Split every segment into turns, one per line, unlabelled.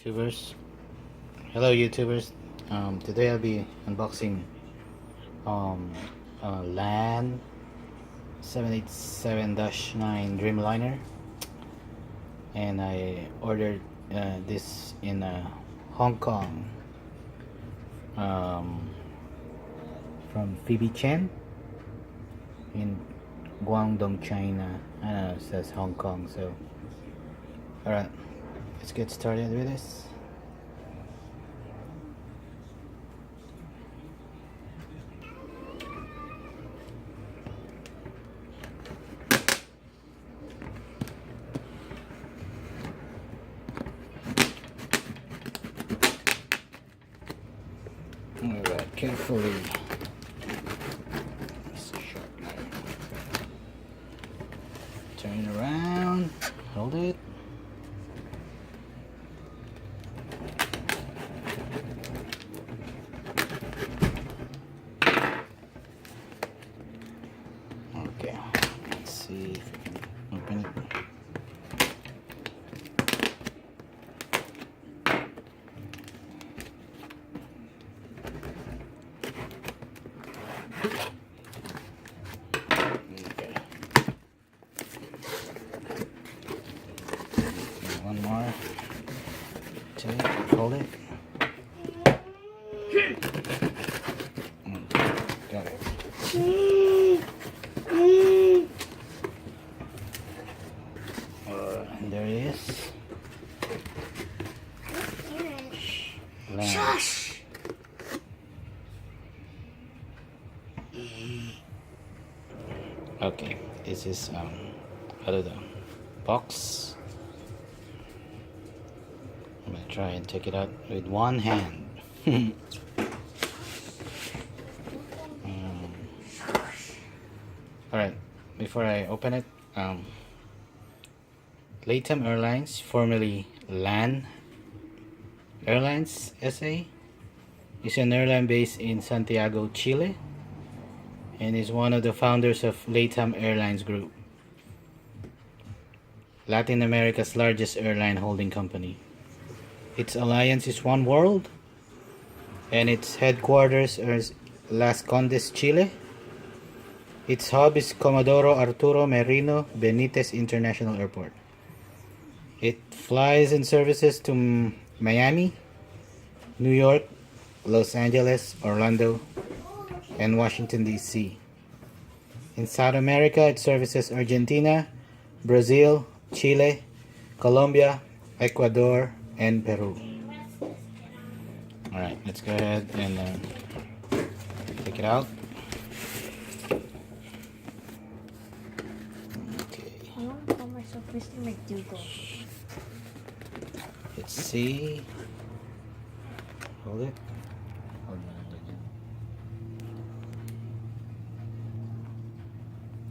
YouTubers. Hello YouTubers. Today I'll be unboxing LAN 787-9 Dreamliner, and I ordered this in Hong Kong from Phoebe Chen in Guangdong, China. I know it says Hong Kong, so alright, let's get started with this. Alright, carefully. Turn it around, hold it. Okay, let's see if we can open it. One more. Take, hold it. Got it. And there it is.
Shush!
Okay, this is out of the box. I'm gonna try and take it out with one hand. Alright, before I open it, LATAM Airlines, formerly LAN Airlines SA, is an airline based in Santiago, Chile, and is one of the founders of LATAM Airlines Group, Latin America's largest airline holding company. Its alliance is One World, and its headquarters is Las Condes, Chile. Its hub is Comodoro Arturo Merino Benitez International Airport. It flies and services to Miami, New York, Los Angeles, Orlando, and Washington, D.C. In South America, it services Argentina, Brazil, Chile, Colombia, Ecuador, and Peru. Alright, let's go ahead and take it out. Okay.
I want to call myself Mr. McDougal.
Let's see. Hold it. Hold on.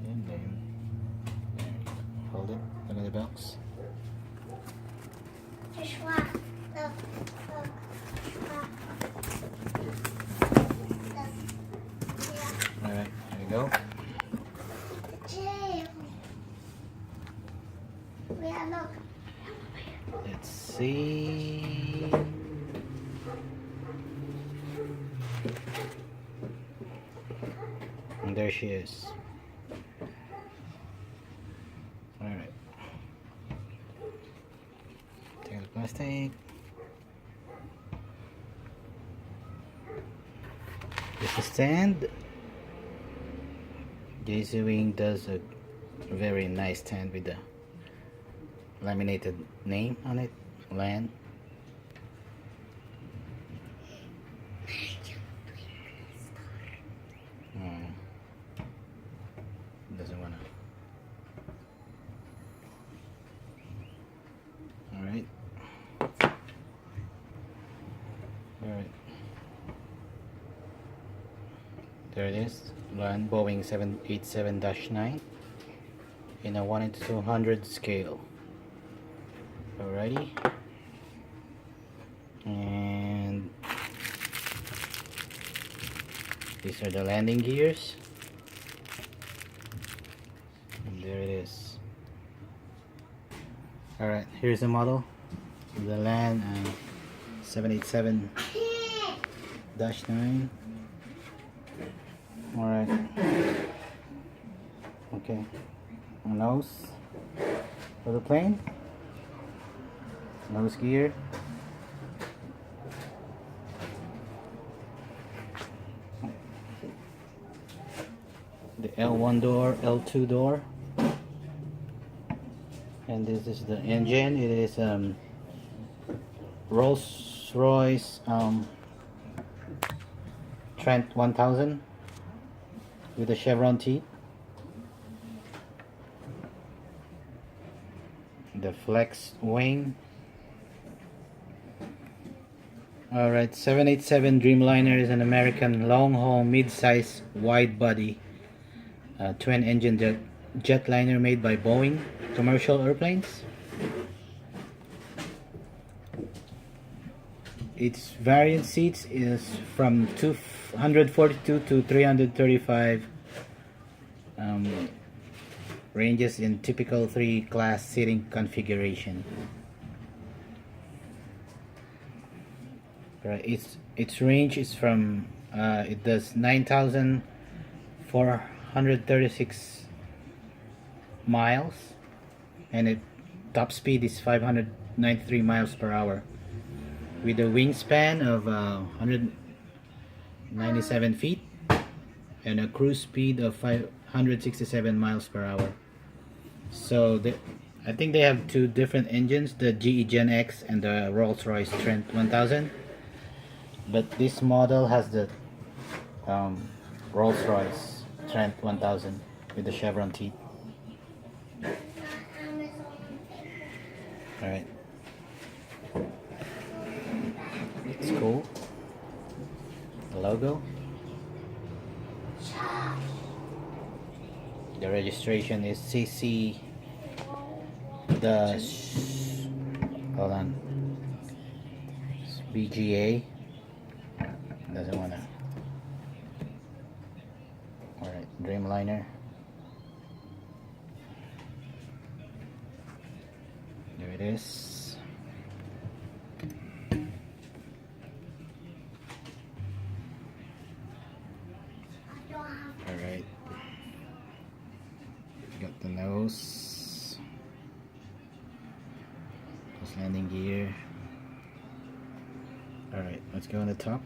And then there you go. Hold it. Look at the box.
Joshua, look.
Alright, there you go.
Jay. Yeah, look.
Let's see. And there she is. Alright. Take the plastic. This is stand. JC Wing does a very nice stand with the laminated name on it, LAN. Doesn't wanna. Alright. Alright. There it is. LAN Boeing 787-9 in a 1:200 scale. Alrighty. And these are the landing gears. And there it is. Alright, here's the model. the LAN 787-9. Alright. Okay. Nose for the plane. Nose gear. The L1 door, L2 door. And this is the engine. It is Rolls-Royce Trent 1000 with a chevron T. The flex wing. Alright, 787 Dreamliner is an American long-haul mid-size wide-body twin-engine jetliner made by Boeing commercial airplanes. Its variant seats is from 242 to 335, ranges in typical 3-class seating configuration. Right, its range is from it does 9,436 miles, and its top speed is 593 miles per hour, with a wingspan of 197 feet and a cruise speed of 567 miles per hour. So I think they have two different engines, the GE Gen X and the Rolls-Royce Trent 1000. But this model has the Rolls-Royce Trent 1000 with the chevron T. Alright. It's cool. The logo. The registration is CC. Hold on. It's BGA. Doesn't wanna. Alright, Dreamliner. There it is. Alright. Got the nose. Nose landing gear. Alright, let's go on the top.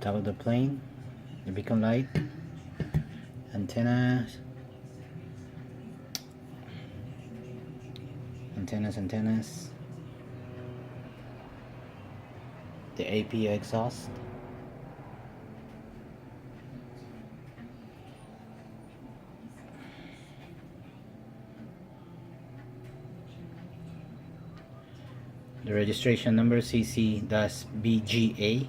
Top of the plane, the beacon light, antennas, the AP exhaust, the registration number CC-BGA.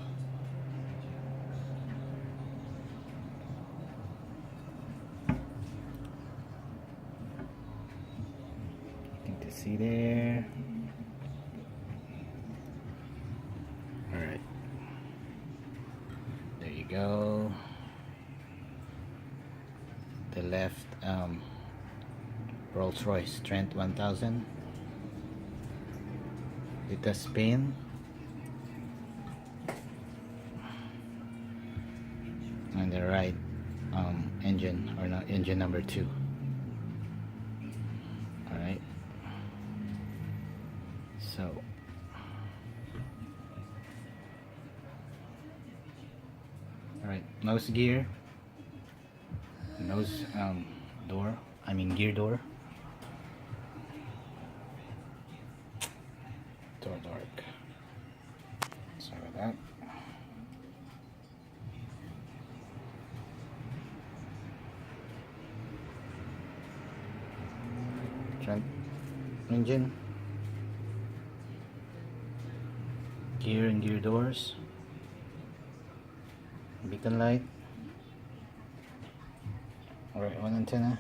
See there. Alright. There you go. The left Rolls-Royce Trent 1000 with a spin. And the right engine, or not, engine number 2. Alright. So, alright, nose gear, nose door, gear door, door dark, sorry about that. Trent engine. Gear and gear doors, beacon light. Alright, one antenna.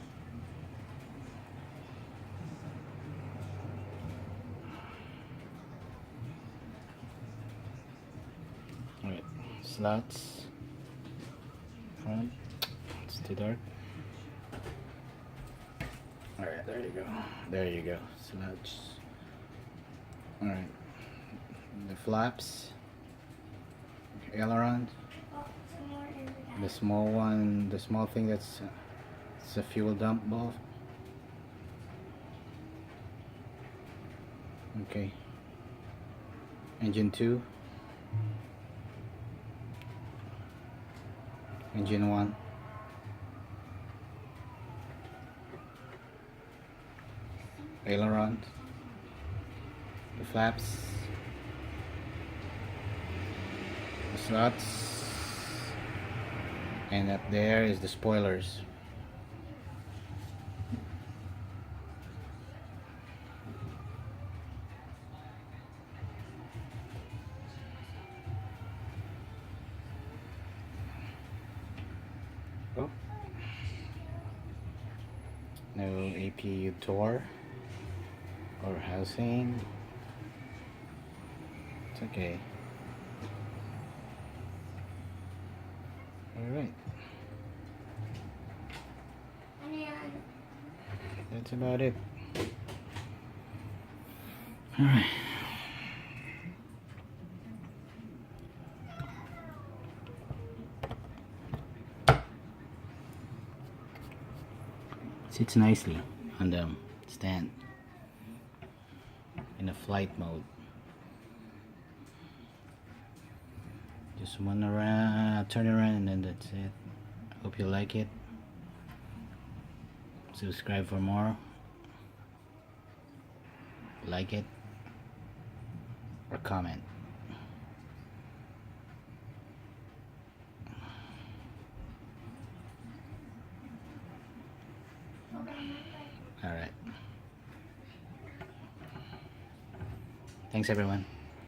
Alright, slots. Front. It's too dark. Alright, there you go. There you go. Slots. Alright. The flaps, aileron,
Oh, some more in the
the small one, the small thing that's it's a fuel dump valve. Okay. Engine 2, engine 1, aileron, the flaps, the slots, and up there is the spoilers. Oh. No APU door or housing. It's okay. Alright.
And
That's about it. Alright. Sits nicely on the stand in a flight mode. Just one around, turn around, and then that's it. Hope you like it. Subscribe for more. Like it or comment. Alright. Thanks everyone.